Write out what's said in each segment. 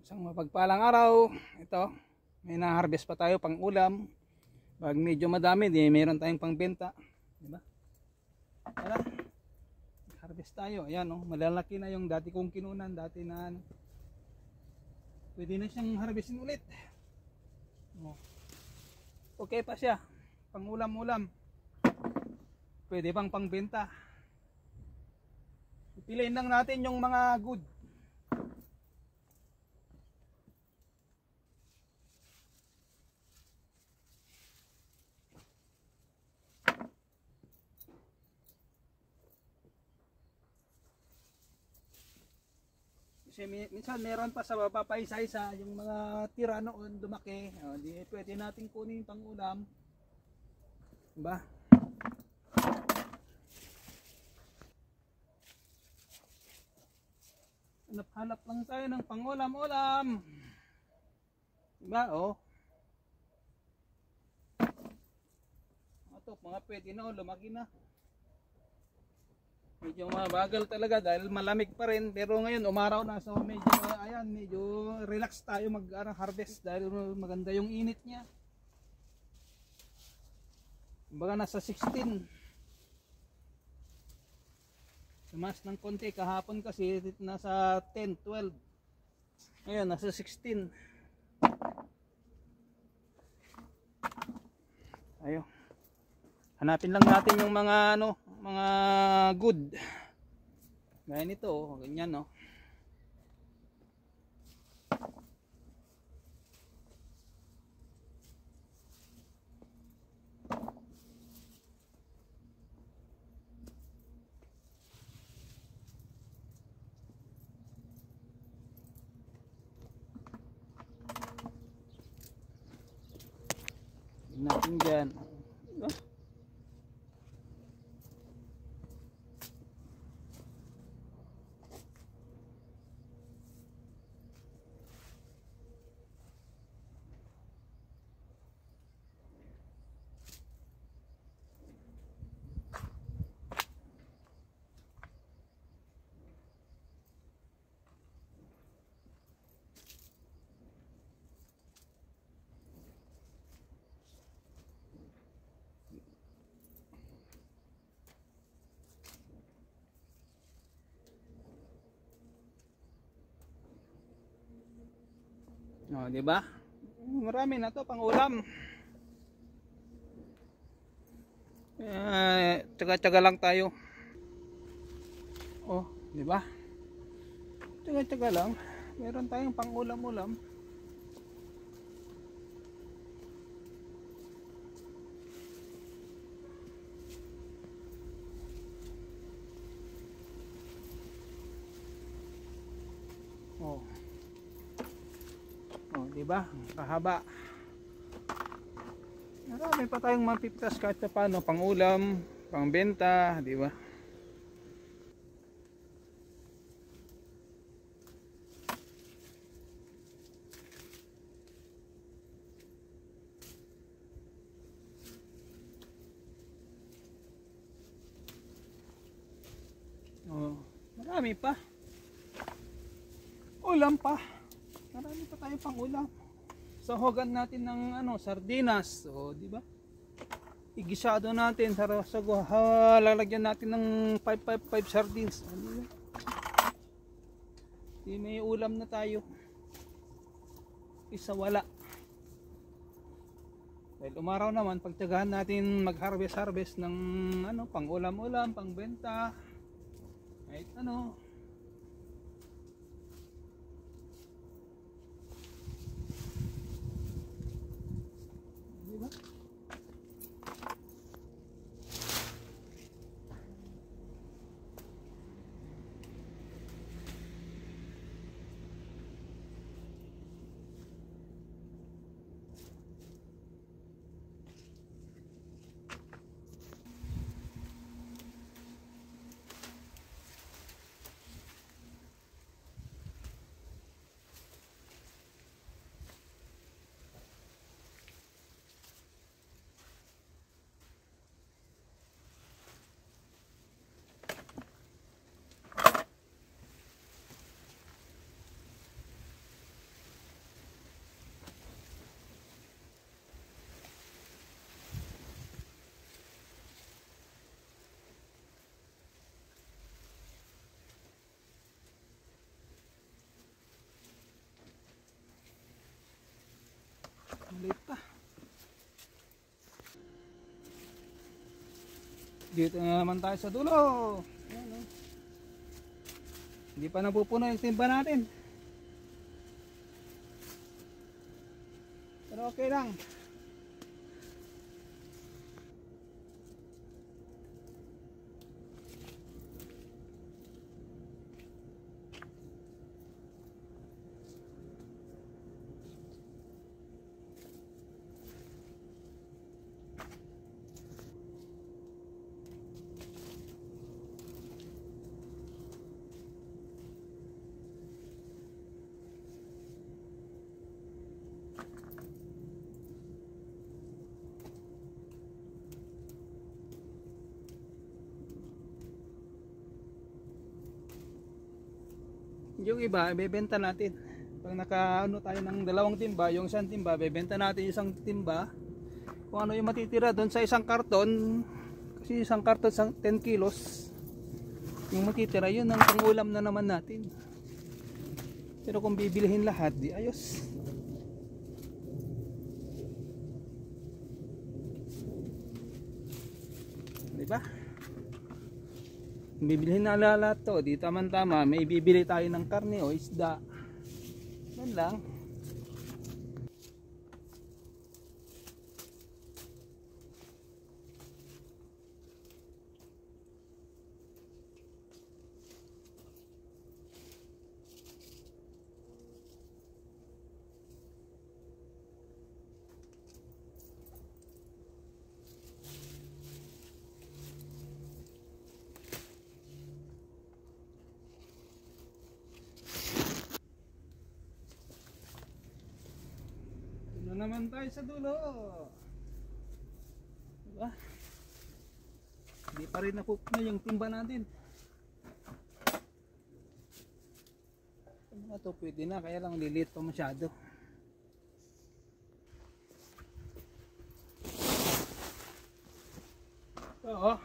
Isang mapagpalang araw. Ito, may na-harvest pa tayo pang ulam. Pag medyo madami, di meron tayong pangbenta, di ba? Tara, harvest tayo. Ayan, oh, malalaki na yung dati kong kinunan, dati na ano. Pwede na siyang harvestin ulit. Oh. Okay pa siya, pang ulam-ulam. Pwede pang pangbenta. Piliin lang natin yung mga good. Kasi minsan meron pa sa baba pa isa-isa yung mga tira noon lumaki. O, di pwede natin kunin pang ulam. Diba? Hanap-hanap lang tayo ng pang ulam-ulam. Diba? O. Ito, mga pwede na o, lumaki na. Medyo mabagal talaga dahil malamig pa rin, pero ngayon umaraw na, so medyo ayan, medyo relax tayo mag-harvest dahil maganda yung init niya. Kumbaga nasa 16. Tumaas ng konti kahapon kasi nasa 10, 12. Ngayon nasa 16. Ayo. Hanapin lang natin yung mga ano, mga good. Gaya nito, oh, ganyan, no. Natin dyan. Diba? Oh, di ba? Marami na to pang ulam. Tsaga-tsaga lang tayo. Oh, di ba? Tsaga-tsaga lang. Meron tayong pang ulam-ulam. Oh. Oh, di ba? Kahaba. Marami pa tayong mapipitas kahit paano, pang ulam, pang benta, di ba? Oh, marami pa. Ulam pa. Marami pa tayo pang ulam. So hogan natin ng ano, sardinas, o di ba? Igisado natin sa lalagyan natin ng 555 sardines. Ano di may ulam na tayo. Isa wala. Dahil umaraw naman, pagtyagaan natin mag-harvest ng ano, pang ulam-ulam, pang benta. Kahit ano. Maliit pa. Dito na naman tayo sa dulo. Ayan, oh. Hindi pa napupuno yung timba natin. Pero okay lang. Yung iba, ibebenta natin. Pag nakaano tayo ng 2 timba, yung isang timba, bebenta natin yung isang timba. Kung ano yung matitira doon sa isang karton, kasi isang karton 10 kilos. Yung matitira, yun ang pangulam na naman natin. Pero kung bibilihin lahat, di ayos. Diba? Bibilihin na lahat to, di tama-tama, may bibili tayo ng karne o isda. Yan lang. Naman tayo sa dulo. Diba? Hindi pa rin napupuno yung timba natin. Ito pwede na, kaya lang lilit pa masyado. Oo.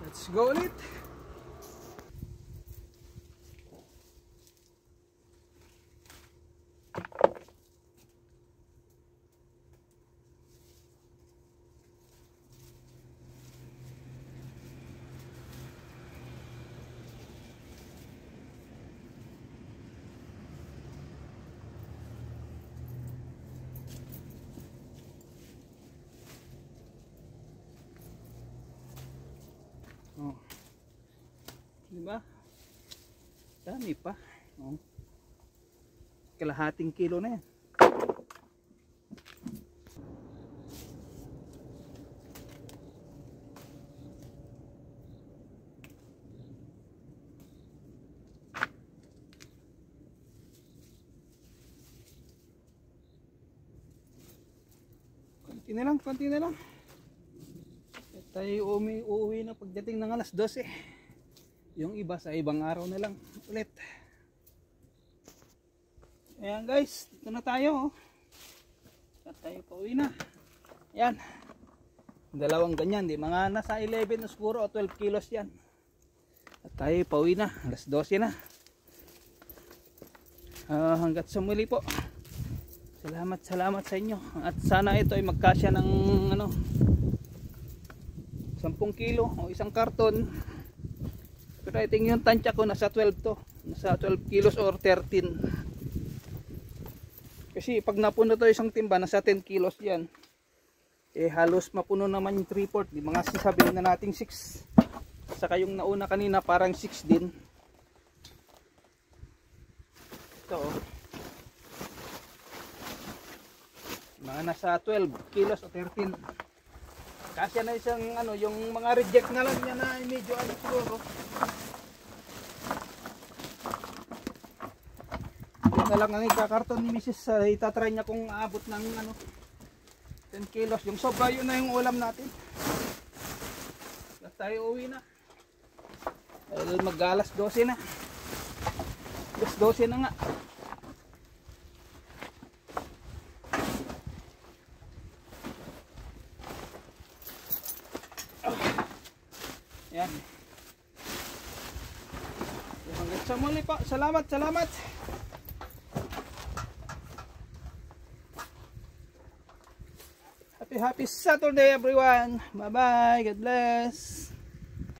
Let's go ulit. Oh. Diba? Dami pa. Oh. Kalahating kilo na yan. Konti na lang. Tayo uuwi na pagdating ng alas 12. Yung iba sa ibang araw na lang ulit. Ayan guys, dito na tayo. At tayo pauwi na. Ayan. 2 ganyan, di mga nasa 11 na siguro o 12 kilos yan. At tayo pauwi na, alas 12 na. Hanggat sa muli po. Salamat sa inyo. At sana ito ay magkasya ng 10 kilo o isang karton. Pero I think yung tansya ko nasa 12 to. Nasa 12 kilos or 13. Kasi pag napuno to isang timba, nasa 10 kilos yan. Eh halos mapuno naman yung 3/4. Di mga sasabihin na nating 6. Saka yung nauna kanina parang 6 din. Ito mga nasa 12 kilos o 13. Kasi na isang yung mga reject na lang niya na medyo siguro. Yan na lang ang ikakarton ni Mrs. Itatry niya kung aabot ng 10 kilos. Yung sobra yun na yung ulam natin. At tayo uwi na. Dahil mag-alas 12 na. Alas 12 na nga. Yan. Hanggang sa muli po. Salamat, salamat. Happy Saturday everyone. Bye bye. God bless.